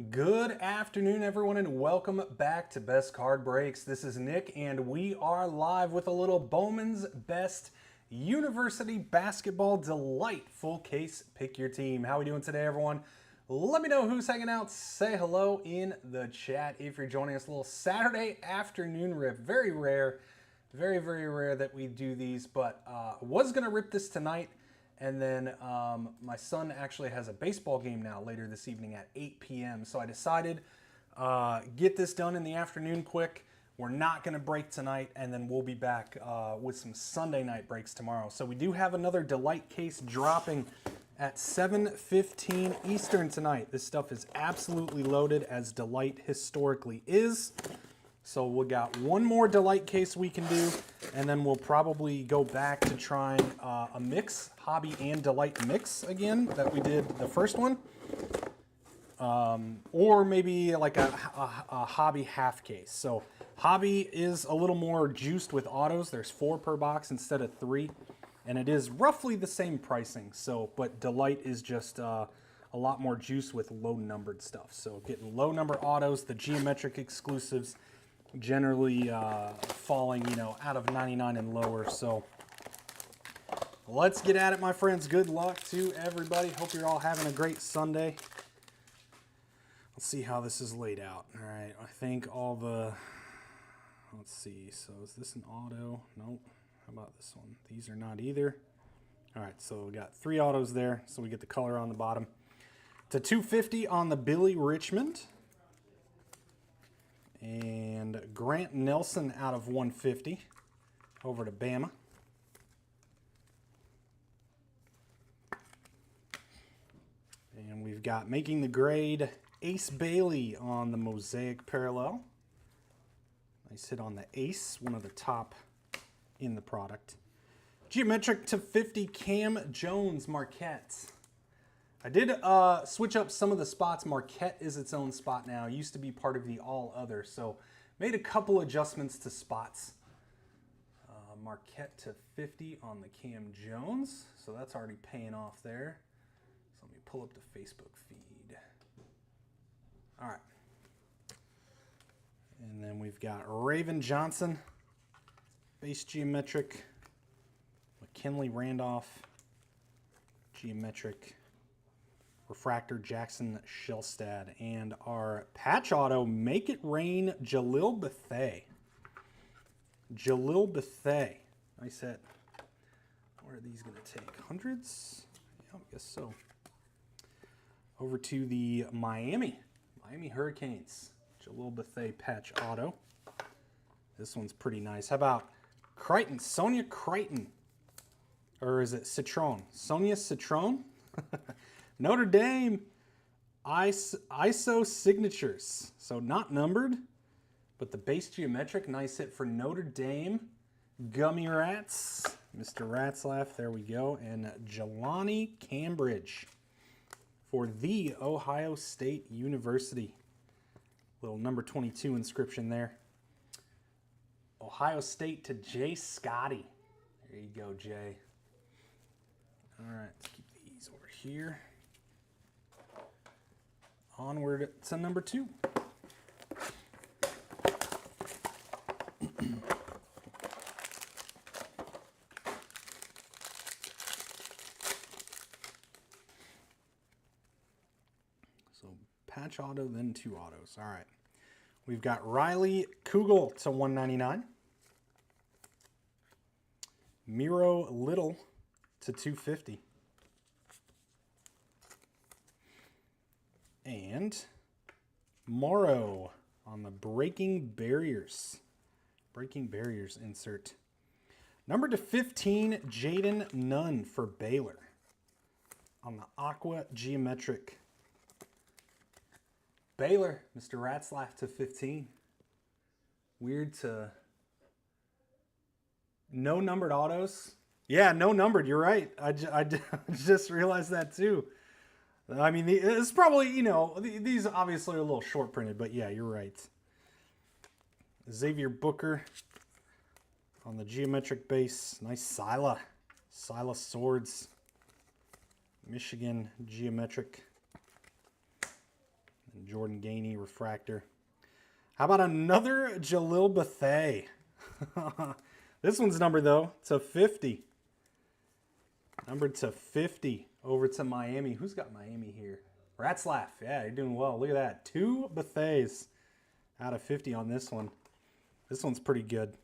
Good afternoon, everyone, and welcome back to Best Card Breaks. This is Nick, and we are live with a little Bowman's Best University Basketball Delight full case. Pick your team. How are we doing today, everyone? Let me know who's hanging out. Say hello in the chat if you're joining us. A little Saturday afternoon rip. Very rare, very rare that we do these, but was going to rip this tonight. And then my son actually has a baseball game now later this evening at 8 p.m. So I decided get this done in the afternoon quick. We're not going to break tonight, and then we'll be back with some Sunday night breaks tomorrow. So we do have another Delight case dropping at 7:15 Eastern tonight. This stuff is absolutely loaded, as Delight historically is. So we got one more Delight case we can do, and then we'll probably go back to trying a mix, Hobby and Delight mix again, that we did the first one. Or maybe like a Hobby half case. So Hobby is a little more juiced with autos. There's 4 per box instead of 3. And it is roughly the same pricing. So, but Delight is just a lot more juice with low numbered stuff. So getting low number autos, the geometric exclusives, generally falling, out of 99 and lower. So let's get at it, my friends. Good luck to everybody. Hope you're all having a great Sunday. Let's see how this is laid out. All right, I think all the, let's see. So is this an auto? Nope. How about this one? These are not either. All right, so we got 3 autos there. So we get the color on the bottom. To 250 on the Billy Richmond. And Grant Nelson out of 150 over to Bama. And we've got making the grade Ace Bailey on the Mosaic Parallel. Nice hit on the Ace, one of the top in the product. Geometric to 50 Cam Jones Marquette. I did switch up some of the spots. Marquette is its own spot now. It used to be part of the All Other, so made a couple adjustments to spots. Marquette to 50 on the Cam Jones, so that's already paying off there. So let me pull up the Facebook feed. All right. And then we've got Raven Johnson, base geometric. McKinley Randolph, geometric. Refractor Jackson Shelstad, and our patch auto Make It Rain Jalil Bethea. Jalil Bethea. Nice hit. What are these going to take? Hundreds? Yeah, I guess so. Over to the Miami Hurricanes. Jalil Bethea patch auto. This one's pretty nice. How about Crichton? Sonia Crichton. Or is it Citron? Sonia Citron? Notre Dame ISO signatures. So not numbered, but the base geometric. Nice hit for Notre Dame. Gummy Rats. Mr. Ratzlaff, there we go. And Jelani Cambridge for the Ohio State University. Little number 22 inscription there. Ohio State to Jay Scotty. There you go, Jay. All right, let's keep these over here. Onward to number 2. So patch auto, then 2 autos. All right. We've got Riley Kugel to 199. Miro Little to 250. And Morrow on the Breaking Barriers insert. Number to 15, Jaden Nunn for Baylor on the Aqua Geometric. Baylor, Mr. Ratzlaff to 15. Weird to no numbered autos. Yeah, no numbered, you're right. I just realized that too. I mean, it's probably, these obviously are a little short printed, but yeah, you're right. Xavier Booker on the geometric base. Nice Sila Swords. Michigan geometric. Jordan Gainey refractor. How about another Jalil Bethea? This one's numbered, though, to 50. Numbered to 50 over to Miami. Who's got Miami here? Ratzlaff. Yeah, you're doing well. Look at that. 2 Betheas out of 50 on this one. This one's pretty good.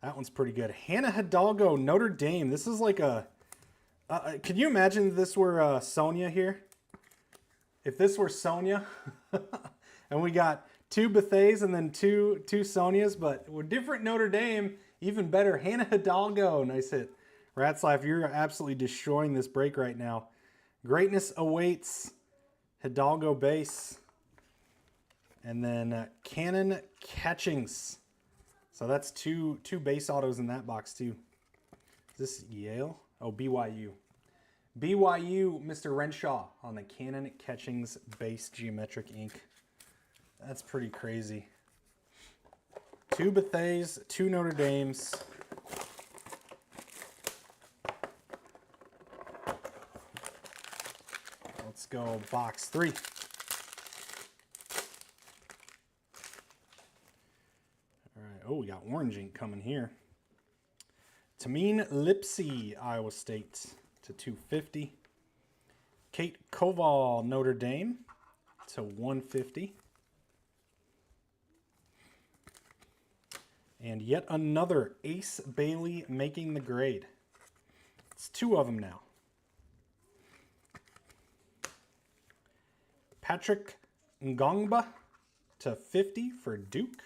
That one's pretty good. Hannah Hidalgo, Notre Dame. This is like a... could you imagine if this were Sonia here? If this were Sonia, and we got 2 Betheas and then two Sonias, but we're different Notre Dame, even better. Hannah Hidalgo, nice hit. Ratzlaff, you're absolutely destroying this break right now. Greatness awaits. Hidalgo base. And then Cannon Catchings. So that's two base autos in that box too. Is this Yale? Oh, BYU. BYU, Mr. Renshaw on the Cannon Catchings base geometric ink. That's pretty crazy. 2 Betheas, 2 Notre Dames. Let's go box 3. All right. Oh, we got orange ink coming here. Tameen Lipsey, Iowa State to 250. Kate Koval, Notre Dame to 150. And yet another Ace Bailey making the grade. It's 2 of them now. Patrick Ngongba to 50 for Duke.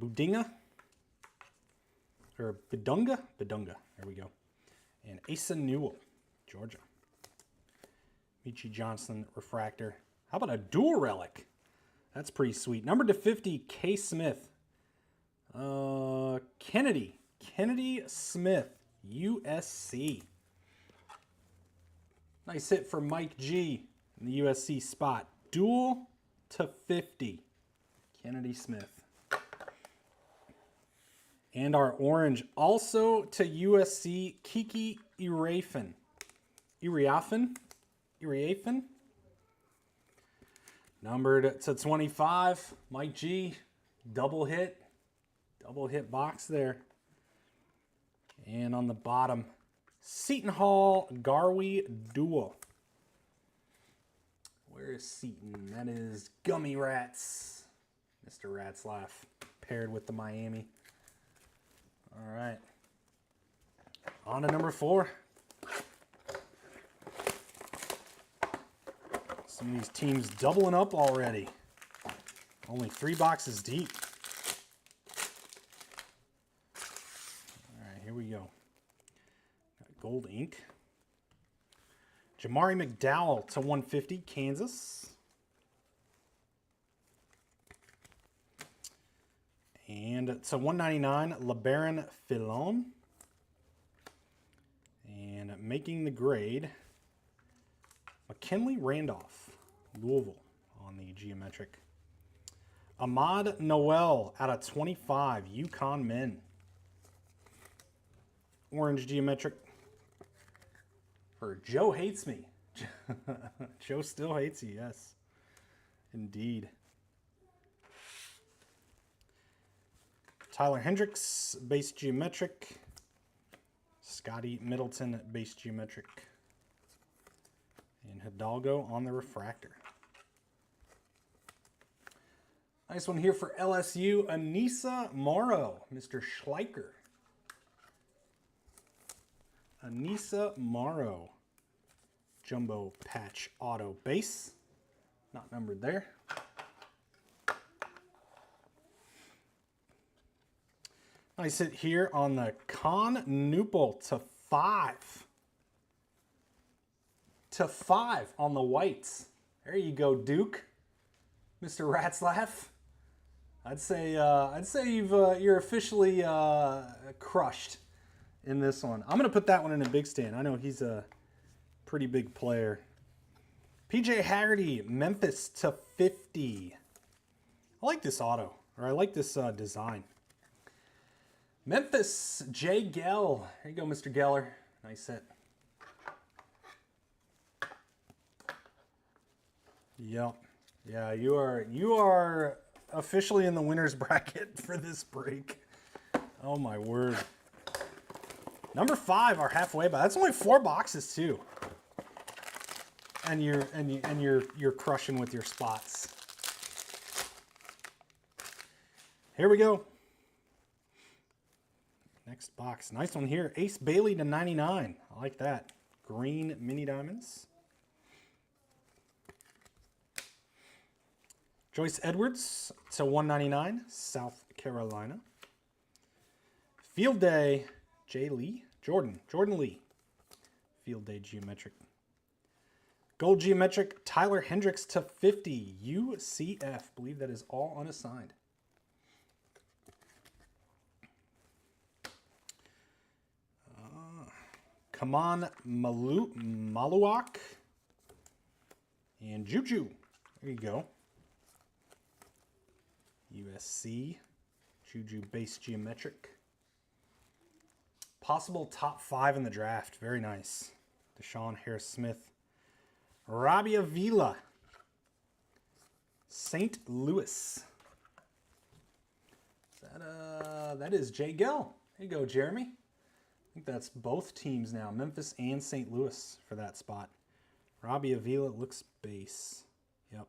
Budinga. Or Bidunga? Bidunga. There we go. And Asa Newell, Georgia. Michi Johnson refractor. How about a dual relic? That's pretty sweet. Number to 50, K. Smith. Kennedy Smith, USC. Nice hit for Mike G in the USC spot. Dual to 50, Kennedy Smith. And our orange also to USC, Kiki Iriafen. Numbered to 25, Mike G. Double hit box there. And on the bottom, Seton Hall Garvey Duel. Where is Seton? That is Gummy Rats. Mr. Ratzlaff paired with the Miami. All right. On to number 4. Some of these teams doubling up already. Only 3 boxes deep. All right, here we go. Got gold ink. Jamari McDowell to 150, Kansas. And to 199, LeBaron Filon. And making the grade, McKinley Randolph, Louisville on the geometric. Ahmad Noel out of 25, UConn men. Orange geometric for Joe Hates Me. Joe still hates you, yes. Indeed. Tyler Hendricks, base geometric. Scotty Middleton, base geometric. And Hidalgo on the refractor. Nice one here for LSU, Anissa Morrow, Mr. Schleicher. Anissa Morrow, jumbo patch auto base. Not numbered there. Nice hit here on the Con Newpel to 5. To 5 on the whites. There you go, Duke. Mr. Ratzlaff. I'd say you're officially crushed in this one. I'm gonna put that one in a big stand. I know he's a pretty big player. PJ Haggerty, Memphis to 50. I like this auto, or I like this design. Memphis, Jay Gell. There you go, Mr. Geller. Nice hit. Yep. Yeah, you are officially in the winner's bracket for this break. Oh my word. Number 5, our halfway buy. That's only 4 boxes too. And you're crushing with your spots. Here we go. Next box. Nice one here. Ace Bailey to 99. I like that. Green mini diamonds. Joyce Edwards to 199. South Carolina. Field Day. Jay Lee. Jordan Lee. Field Day Geometric. Gold Geometric. Tyler Hendricks to 50. UCF. Believe that is all unassigned. Kaman Maluak and Juju. There you go. USC. Juju base geometric. Possible top 5 in the draft. Very nice. Deshaun Harris-Smith. Robbie Avila. St. Louis. That is Jay Gell. There you go, Jeremy. I think that's both teams now, Memphis and St. Louis for that spot. Robbie Avila looks base. Yep. I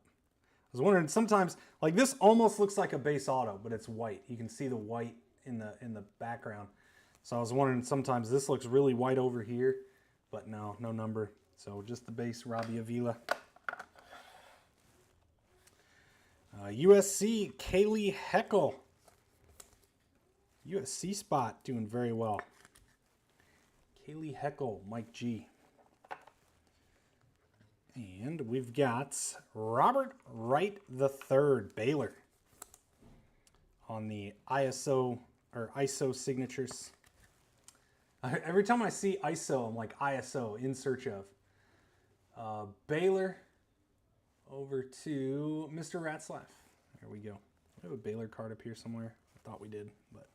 was wondering sometimes, like this almost looks like a base auto, but it's white. You can see the white in the background. So I was wondering sometimes this looks really white over here, but no number. So just the base Robbie Avila. USC Kaylee Heckel. USC spot doing very well. Kaylee Heckel, Mike G. And we've got Robert Wright III, Baylor, on the ISO signatures. Every time I see ISO, I'm like ISO, in search of. Baylor over to Mr. Ratzlaff. There we go. We have a Baylor card up here somewhere. I thought we did, but.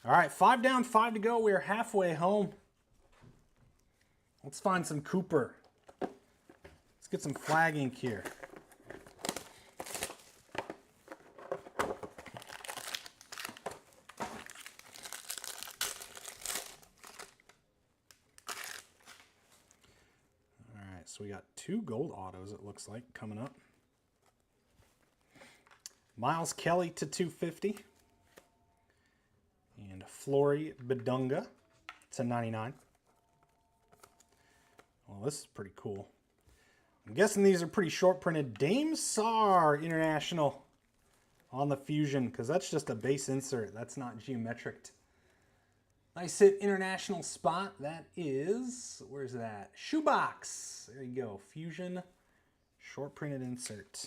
All right, 5 down, 5 to go. We are halfway home. Let's find some Cooper. Let's get some flag ink here. All right, so we got 2 gold autos, it looks like, coming up. Miles Kelly to 250. And Flory Bedunga to 99. Well, this is pretty cool. I'm guessing these are pretty short printed. Dame Sarr International on the Fusion, because that's just a base insert. That's not geometric. Nice hit international spot. That is, where's that? Shoebox. There you go. Fusion short printed insert.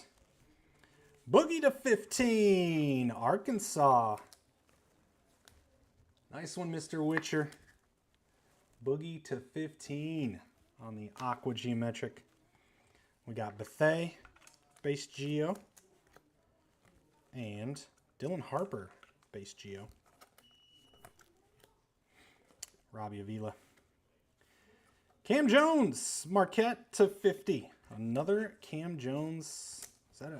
Boogie to 15. Arkansas. Nice one, Mr. Witcher. Boogie to 15 on the Aqua Geometric. We got Bethea, base Geo, and Dylan Harper, base Geo. Robbie Avila. Cam Jones, Marquette to 50. Another Cam Jones.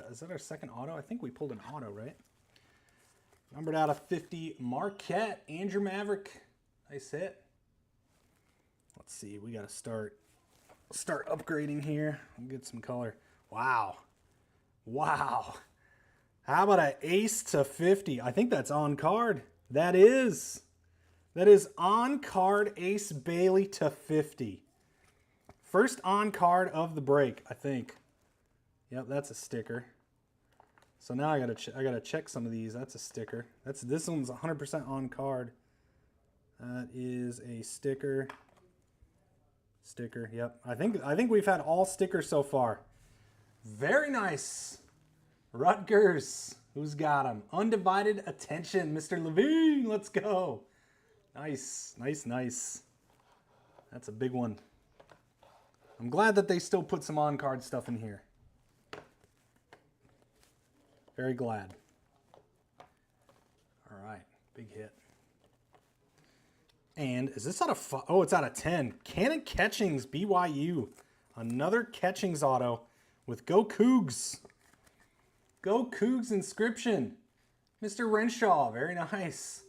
Is that our second auto? I think we pulled an auto, right? Numbered out of 50, Marquette, Andrew Maverick. Nice hit. Let's see, we got to start upgrading here. We'll get some color. Wow. Wow. How about an ace to 50? I think that's on card. That is on card Ace Bailey to 50. First on card of the break, I think. Yep, that's a sticker. So now I gotta check some of these. That's a sticker. This one's 100% on card. That is a sticker. Sticker. Yep. I think we've had all stickers so far. Very nice. Rutgers. Who's got him? Undivided attention, Mr. Levine. Let's go. Nice, nice, nice. That's a big one. I'm glad that they still put some on card stuff in here. Very glad. All right, big hit. And is this out of 5? Oh, it's out of 10. Cannon Catchings, BYU. Another Catchings auto with Go Cougs. Go Cougs inscription. Mr. Renshaw, very nice.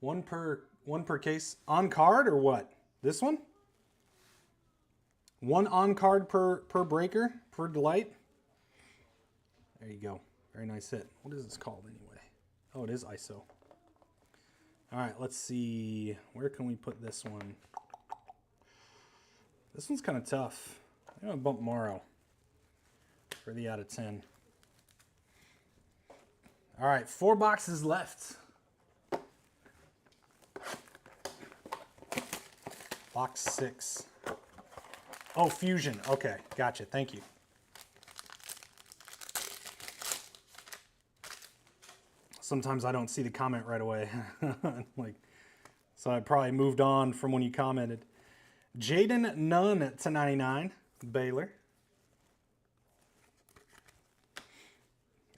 One per case. On card or what? This one? One on card per breaker, per delight. There you go. Very nice hit. What is this called anyway? Oh, it is ISO. All right, let's see. Where can we put this one? This one's kind of tough. I'm going to bump Morrow for the out of 10. All right, 4 boxes left. Box 6. Oh, Fusion. Okay, gotcha. Thank you. Sometimes I don't see the comment right away. So I probably moved on from when you commented. Jaden Nunn to 99, Baylor.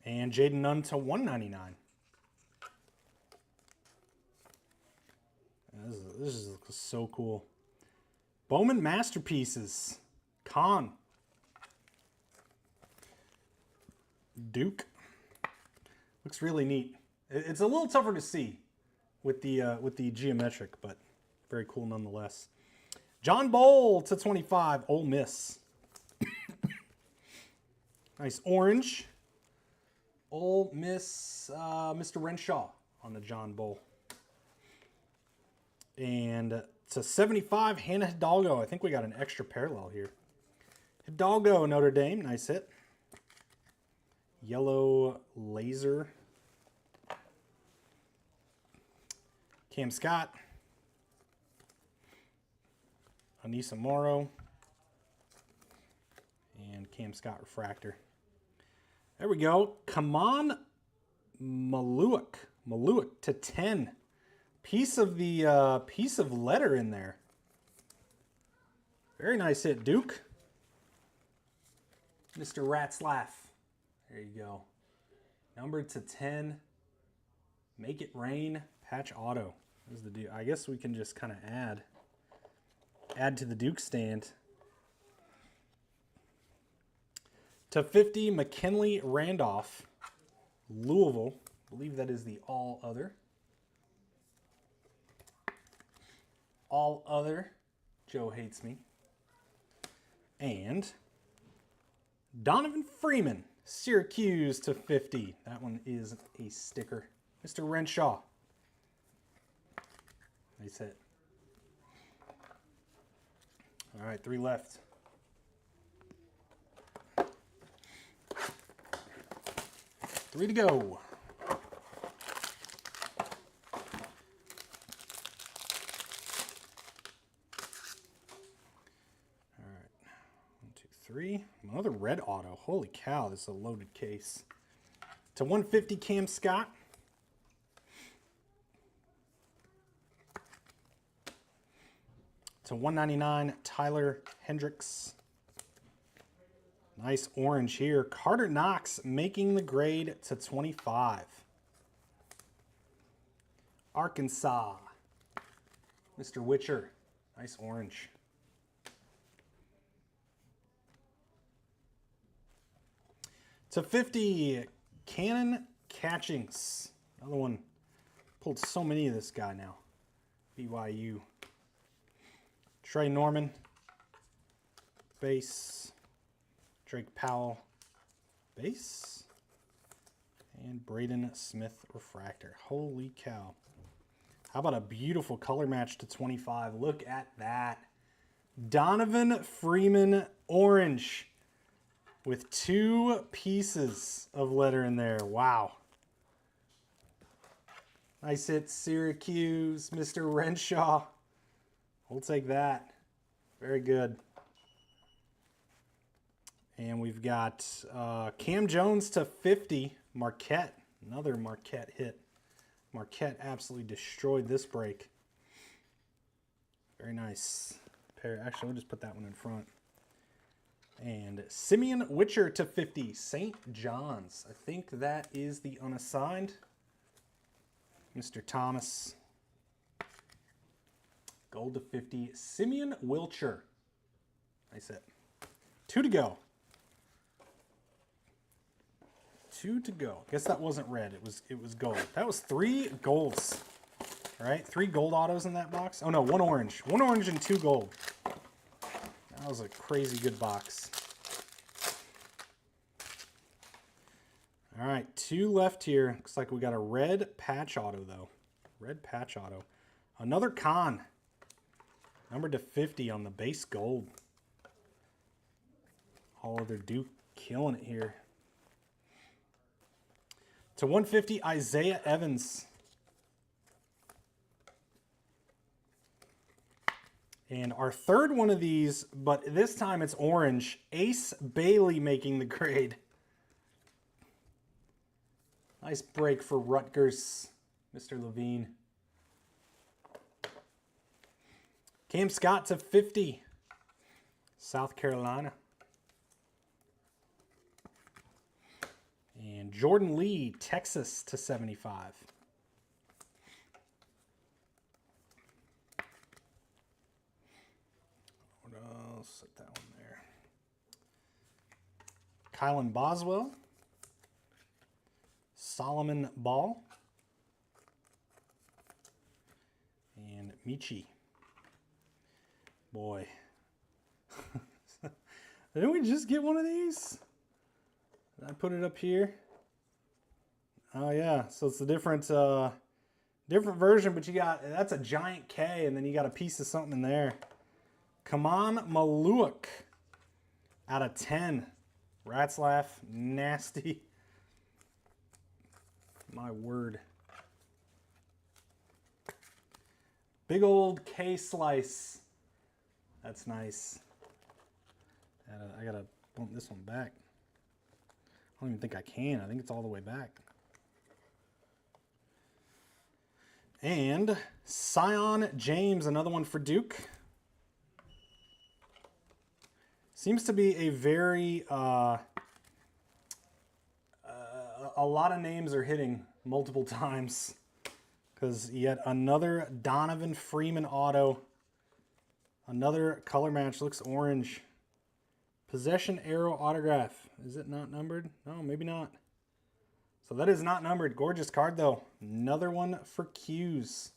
And Jaden Nunn to 199. This is so cool. Bowman Masterpieces. Con. Duke. Looks really neat. It's a little tougher to see with the geometric, but very cool nonetheless. John Bowl to 25, Ole Miss. Nice orange. Ole Miss, Mr. Renshaw on the John Bowl. And to 75, Hannah Hidalgo. I think we got an extra parallel here. Hidalgo, Notre Dame. Nice hit. Yellow laser. Cam Scott. Anissa Morrow. And Cam Scott refractor. There we go. Kaman Maluik. Maluik to 10. Piece of letter in there. Very nice hit, Duke. Mr. Ratzlaff. There you go. Numbered to 10. Make it rain. Patch auto. There's the Duke. I guess we can just kind of add to the Duke stand. To 50, McKinley Randolph. Louisville. I believe that is the all other. All other. Joe hates me. And Donovan Freeman. Syracuse to 50. That one is a sticker. Mr. Renshaw. Nice hit. All right, 3 left. Three to go. All right. 1, 2, 3. Another red auto. Holy cow, this is a loaded case. To 150, Cam Scott. To 199, Tyler Hendricks. Nice orange here. Carter Knox making the grade to 25. Arkansas. Mr. Witcher. Nice orange. To 50, Cannon Catchings. Another one. Pulled so many of this guy now. BYU. Trey Norman. Base. Drake Powell, base, and Braden Smith refractor. Holy cow. How about a beautiful color match to 25? Look at that. Donovan Freeman orange with 2 pieces of letter in there. Wow. Nice hit, Syracuse, Mr. Renshaw. We'll take that. Very good. And we've got Cam Jones to 50, Marquette. Another Marquette hit. Marquette absolutely destroyed this break. Very nice. Actually, we'll just put that one in front. And Simeon Witcher to 50, St. John's. I think that is the unassigned. Mr. Thomas. Gold to 50, Simeon Wilcher. Nice hit. 2 to go. 2 to go. Guess that wasn't red. It was gold. That was 3 golds. All right, 3 gold autos in that box. Oh no, 1 orange. 1 orange and 2 gold. That was a crazy good box. All right, 2 left here. Looks like we got a red patch auto though. Red patch auto. Another con. Numbered to 50 on the base gold. All other Duke killing it here. To 150, Isaiah Evans. And our third one of these, but this time it's orange. Ace Bailey making the grade. Nice break for Rutgers, Mr. Levine. Cam Scott to 50, South Carolina. And Jordan Lee, Texas to 75. I'll set that one there. Kylan Boswell. Solomon Ball. And Michi. Boy. Didn't we just get one of these? Did I put it up here? Oh yeah, so it's a different version, but you got, that's a giant K, and then you got a piece of something in there. Kaman Maluak out of 10. Ratzlaff, nasty. My word. Big old K slice. That's nice. I gotta bump this one back. I don't even think I can. I think it's all the way back. And Sion James, another one for Duke. Seems to be a very, a lot of names are hitting multiple times. Because yet another Donovan Freeman auto. Another color match, looks orange. Possession arrow autograph. Is it not numbered? No, maybe not. So that is not numbered. Gorgeous card though. Another one for Q's.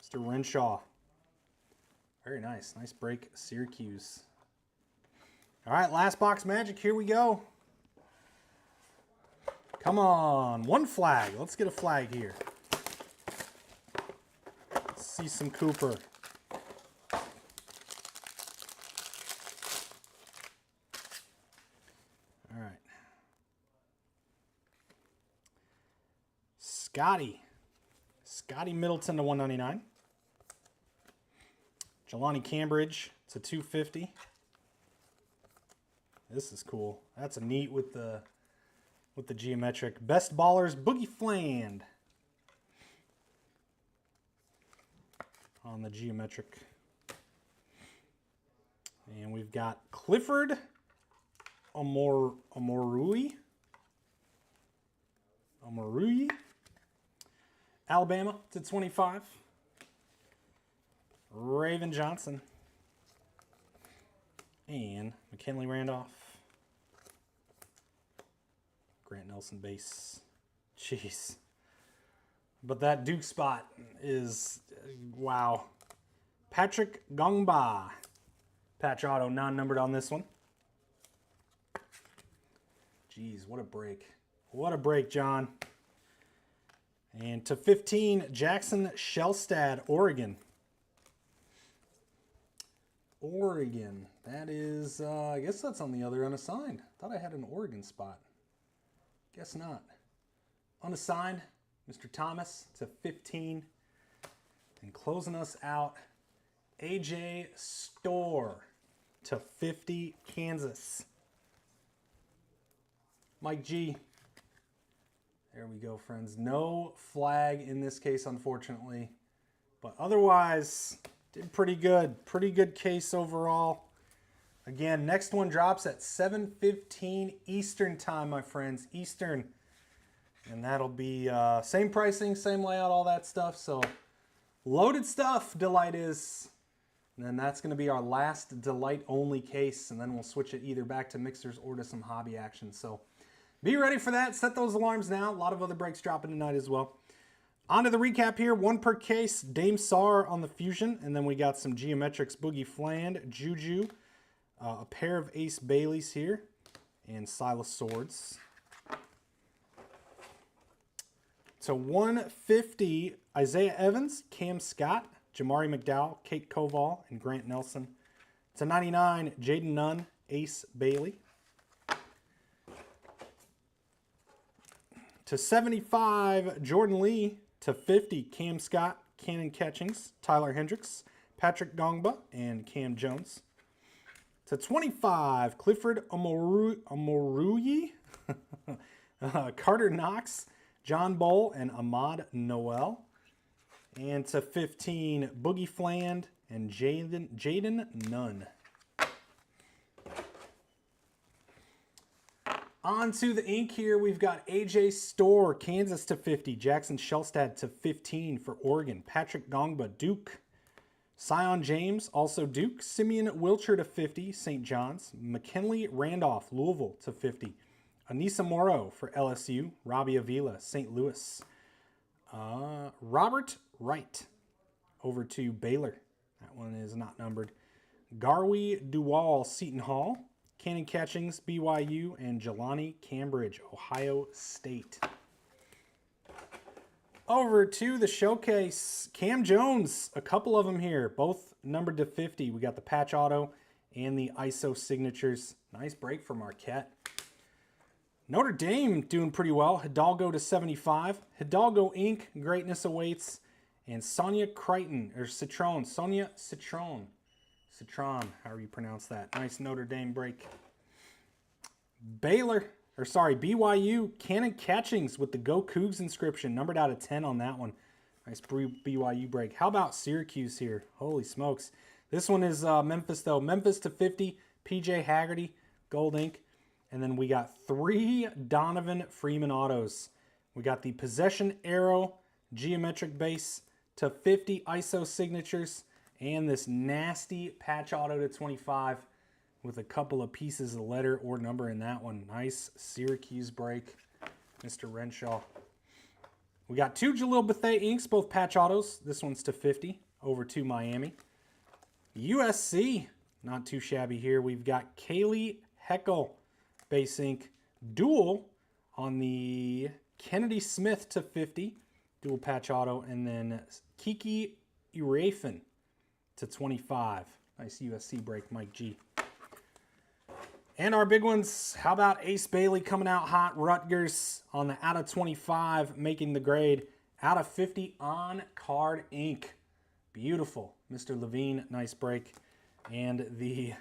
Mr. Renshaw. Very nice. Nice break, Syracuse. All right, last box magic. Here we go. Come on. One flag. Let's get a flag here. Let's see some Cooper. All right. Scotty Middleton to 199. Jelani Cambridge to 250. This is cool. That's a neat with the geometric. Best Ballers, Boogie Fland. On the geometric. And we've got Clifford Omorui. Alabama to 25. Raven Johnson. And McKinley Randolph. Grant Nelson base. Jeez. But that Duke spot is, wow. Patrick Gongba. Patch auto, non-numbered on this one. Jeez, what a break. What a break, John. And to 15, Jackson Shellstad, Oregon. Oregon. That is, I guess that's on the other unassigned. Thought I had an Oregon spot. Guess not. Unassigned, Mr. Thomas to 15. And closing us out, AJ Storr to 50, Kansas. Mike G. There we go, friends. No flag in this case, unfortunately. But otherwise, did pretty good. Pretty good case overall. Again, next one drops at 7:15 Eastern time, my friends. Eastern. And that'll be same pricing, same layout, all that stuff. So loaded stuff, Delight is. And then that's going to be our last Delight only case. And then we'll switch it either back to mixers or to some hobby action. So Be ready for that. Set those alarms now. A lot of other breaks dropping tonight as well. On to the recap here. One per case. Dame Sar on the Fusion. And then we got some Geometrics Boogie Fland, Juju, a pair of Ace Baileys here, and Silas Swords. To 150, Isaiah Evans, Cam Scott, Jamari McDowell, Kate Koval, and Grant Nelson. To 99, Jaden Nunn, Ace Bailey. To 75, Jordan Lee. To 50, Cam Scott, Cannon Catchings, Tyler Hendricks, Patrick Gongba, and Cam Jones. To 25, Clifford Amoruyi, Carter Knox, John Bowl, and Ahmad Noel. And to 15, Boogie Fland and Jaden Nunn. On to the ink here, we've got AJ Storr, Kansas to 50, Jackson Shelstad to 15 for Oregon, Patrick Gongba, Duke, Sion James, also Duke, Simeon Wilcher to 50, St. John's, McKinley Randolph, Louisville to 50, Anissa Morrow for LSU, Robbie Avila, St. Louis, Robert Wright over to Baylor, that one is not numbered, Garwi Duwal, Seton Hall, Cannon Catchings, BYU, and Jelani Cambridge, Ohio State. Over to the showcase, Cam Jones, a couple of them here, both numbered to 50. We got the patch auto and the ISO signatures. Nice break for Marquette. Notre Dame doing pretty well. Hidalgo to 75. Hidalgo Inc., greatness awaits. And Sonia Crichton, or Citron, Sonia Citron. Citron, however you pronounce that. Nice Notre Dame break. BYU, Cannon Catchings with the Go Cougs inscription, numbered out of 10 on that one. Nice BYU break. How about Syracuse here? Holy smokes. This one is Memphis, though. Memphis to 50, PJ Haggerty, gold ink. And then we got 3 Donovan Freeman autos. We got the Possession Arrow, Geometric Base to 50 ISO signatures. And this nasty patch auto to 25 with a couple of pieces of letter or number in that one. Nice Syracuse break, Mr. Renshaw. We got 2 Jalil Bethea inks, both patch autos. This one's to 50, over to Miami. USC, not too shabby here. We've got Kaylee Heckel, base ink, dual on the Kennedy Smith to 50, dual patch auto, and then Kiki Urafin to 25. Nice USC break, Mike G. And our big ones, how about Ace Bailey coming out hot, Rutgers on the out of 25, making the grade, out of 50 on card ink. Beautiful. Mr. Levine, nice break. And the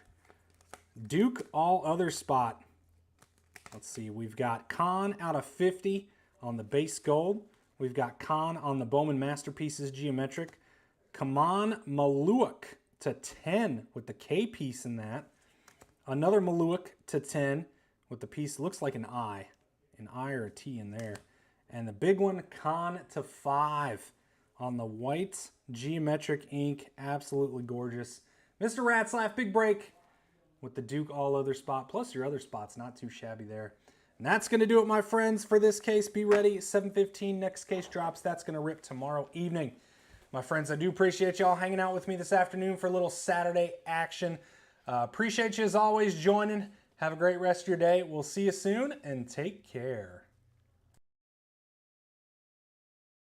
Duke all other spot. Let's see, we've got Khan out of 50 on the base gold. We've got Khan on the Bowman Masterpieces Geometric. Kaman Maluak to 10 with the K piece in that. Another Maluak to 10 with the piece, looks like an I or a T in there. And the big one, Khan to 5 on the white Geometric ink. Absolutely gorgeous. Mr. Ratzlaff, big break with the Duke all other spot, plus your other spots, not too shabby there. And that's going to do it, my friends, for this case. Be ready, 7:15, next case drops. That's going to rip tomorrow evening. My friends, I do appreciate y'all hanging out with me this afternoon for a little Saturday action. Appreciate you as always joining. Have a great rest of your day. We'll see you soon and take care.